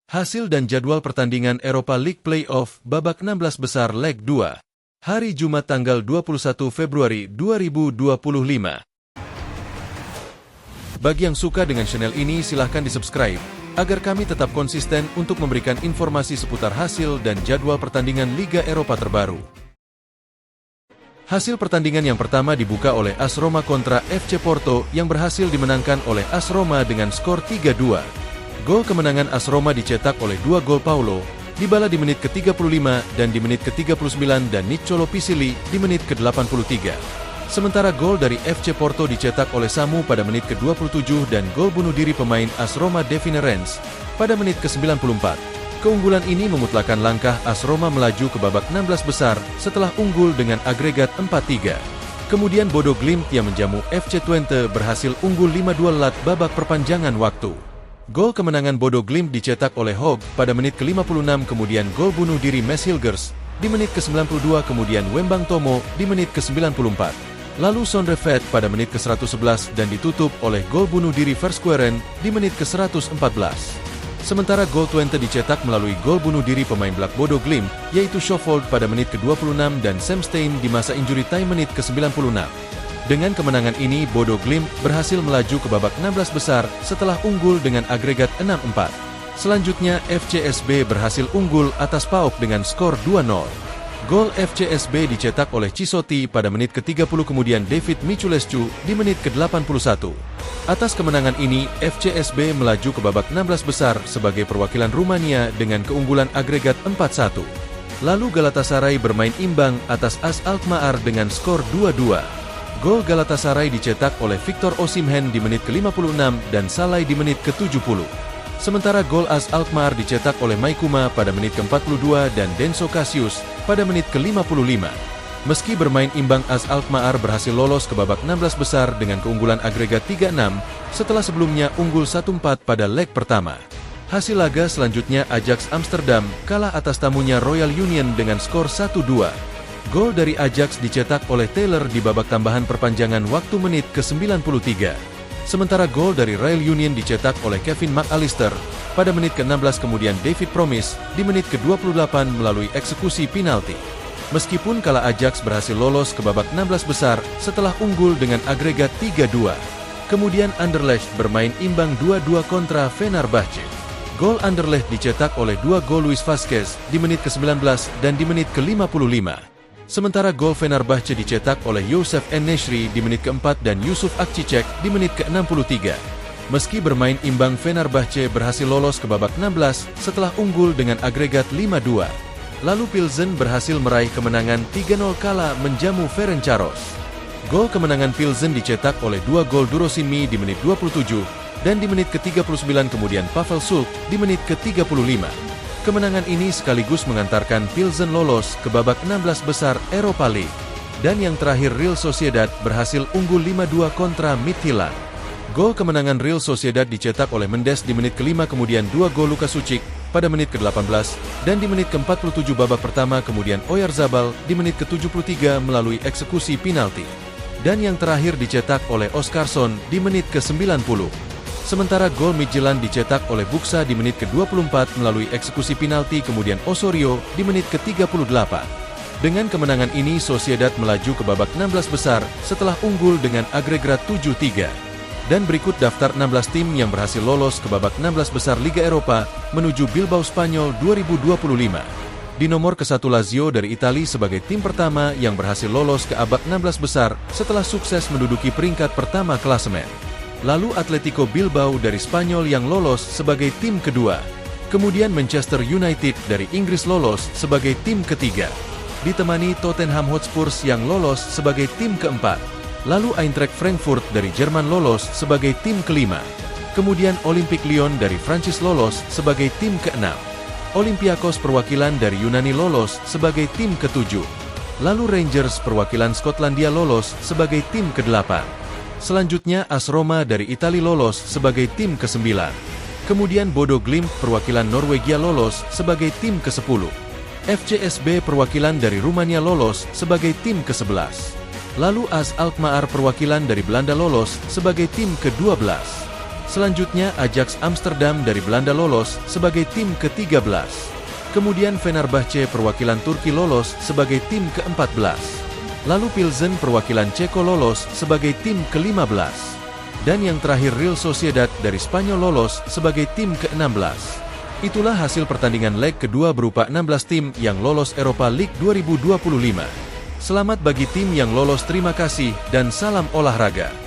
Hasil dan jadwal pertandingan Europa League Playoff babak 16 besar leg 2. Hari Jumat tanggal 21 Februari 2025. Bagi yang suka dengan channel ini silahkan di-subscribe, agar kami tetap konsisten untuk memberikan informasi seputar hasil dan jadwal pertandingan Liga Eropa terbaru. Hasil pertandingan yang pertama dibuka oleh AS Roma kontra FC Porto yang berhasil dimenangkan oleh AS Roma dengan skor 3-2. Gol kemenangan AS Roma dicetak oleh 2 gol Paulo Dybala di menit ke-35 dan di menit ke-39 dan Niccolò Pisili di menit ke-83. Sementara gol dari FC Porto dicetak oleh Samu pada menit ke-27 dan gol bunuh diri pemain AS Roma Davide Renz pada menit ke-94. Keunggulan ini memutlakkan langkah AS Roma melaju ke babak 16 besar setelah unggul dengan agregat 4-3. Kemudian Bodo Glimt yang menjamu FC Twente berhasil unggul 5-2 lewat babak perpanjangan waktu. Gol kemenangan Bodo Glimt dicetak oleh Hogg pada menit ke-56, kemudian gol bunuh diri Mads Hilgers di menit ke-92, kemudian Wembang Tomo di menit ke-94. Lalu Sondre Vet pada menit ke-111 dan ditutup oleh gol bunuh diri Versqueren di menit ke-114. Sementara gol Twente dicetak melalui gol bunuh diri pemain belak Bodo Glimt, yaitu Schofield pada menit ke-26 dan Sam Stein di masa injury time menit ke-96. Dengan kemenangan ini, Bodo Glimt berhasil melaju ke babak 16 besar setelah unggul dengan agregat 6-4. Selanjutnya, FCSB berhasil unggul atas PAOK dengan skor 2-0. Gol FCSB dicetak oleh Chisotti pada menit ke-30, kemudian David Miculescu di menit ke-81. Atas kemenangan ini, FCSB melaju ke babak 16 besar sebagai perwakilan Rumania dengan keunggulan agregat 4-1. Lalu Galatasaray bermain imbang atas AS Alkmaar dengan skor 2-2. Gol Galatasaray dicetak oleh Victor Osimhen di menit ke-56 dan Salai di menit ke-70. Sementara gol AS Alkmaar dicetak oleh Maikuma pada menit ke-42 dan Denso Cassius pada menit ke-55. Meski bermain imbang, AS Alkmaar berhasil lolos ke babak 16 besar dengan keunggulan agregat 3-6 setelah sebelumnya unggul 1-4 pada leg pertama. Hasil laga selanjutnya Ajax Amsterdam kalah atas tamunya Royal Union dengan skor 1-2. Gol dari Ajax dicetak oleh Taylor di babak tambahan perpanjangan waktu menit ke-93. Sementara gol dari Royal Union dicetak oleh Kevin McAllister pada menit ke-16, kemudian David Promise di menit ke-28 melalui eksekusi penalti. Meskipun kalah, Ajax berhasil lolos ke babak 16 besar setelah unggul dengan agregat 3-2. Kemudian Anderlecht bermain imbang 2-2 kontra Fenerbahce. Gol Anderlecht dicetak oleh 2 gol Luis Vazquez di menit ke-19 dan di menit ke-55. Sementara gol Fenerbahce dicetak oleh Youssef En-Nesyri di menit ke-4 dan Yusuf Akcicek di menit ke-63. Meski bermain imbang, Fenerbahce berhasil lolos ke babak 16 setelah unggul dengan agregat 5-2. Lalu Pilsen berhasil meraih kemenangan 3-0 kala menjamu Ferencvaros. Gol kemenangan Pilsen dicetak oleh 2 gol Durosinmi di menit 27 dan di menit ke-39, kemudian Pavel Sulk di menit ke-35. Kemenangan ini sekaligus mengantarkan Pilsen lolos ke babak 16 besar Europa League. Dan yang terakhir, Real Sociedad berhasil unggul 5-2 kontra Midtjylland. Gol kemenangan Real Sociedad dicetak oleh Mendes di menit ke-5, kemudian 2 gol Luka Sucic pada menit ke-18 dan di menit ke-47 babak pertama, kemudian Oyarzabal di menit ke-73 melalui eksekusi penalti. Dan yang terakhir dicetak oleh Oskarsson di menit ke-90. Sementara gol Midtjylland dicetak oleh Buksa di menit ke-24 melalui eksekusi penalti, kemudian Osorio di menit ke-38. Dengan kemenangan ini, Sociedad melaju ke babak 16 besar setelah unggul dengan agregat 7-3. Dan berikut daftar 16 tim yang berhasil lolos ke babak 16 besar Liga Eropa menuju Bilbao Spanyol 2025. Di nomor ke-1 Lazio dari Italia sebagai tim pertama yang berhasil lolos ke babak 16 besar setelah sukses menduduki peringkat pertama klasemen. Lalu Atletico Bilbao dari Spanyol yang lolos sebagai tim kedua. Kemudian Manchester United dari Inggris lolos sebagai tim ketiga, ditemani Tottenham Hotspur yang lolos sebagai tim keempat. Lalu Eintracht Frankfurt dari Jerman lolos sebagai tim kelima. Kemudian Olympique Lyon dari Prancis lolos sebagai tim keenam. Olympiakos perwakilan dari Yunani lolos sebagai tim ketujuh. Lalu Rangers perwakilan Skotlandia lolos sebagai tim ke-8. Selanjutnya AS Roma dari Italia lolos sebagai tim ke-9. Kemudian Bodo Glimt perwakilan Norwegia lolos sebagai tim ke-10. FCSB perwakilan dari Rumania lolos sebagai tim ke-11. Lalu AS Alkmaar perwakilan dari Belanda lolos sebagai tim ke-12. Selanjutnya Ajax Amsterdam dari Belanda lolos sebagai tim ke-13. Kemudian Fenerbahce perwakilan Turki lolos sebagai tim ke-14. Lalu Pilsen perwakilan Ceko lolos sebagai tim ke-15. Dan yang terakhir Real Sociedad dari Spanyol lolos sebagai tim ke-16. Itulah hasil pertandingan leg kedua berupa 16 tim yang lolos Europa League 2025. Selamat bagi tim yang lolos, terima kasih dan salam olahraga.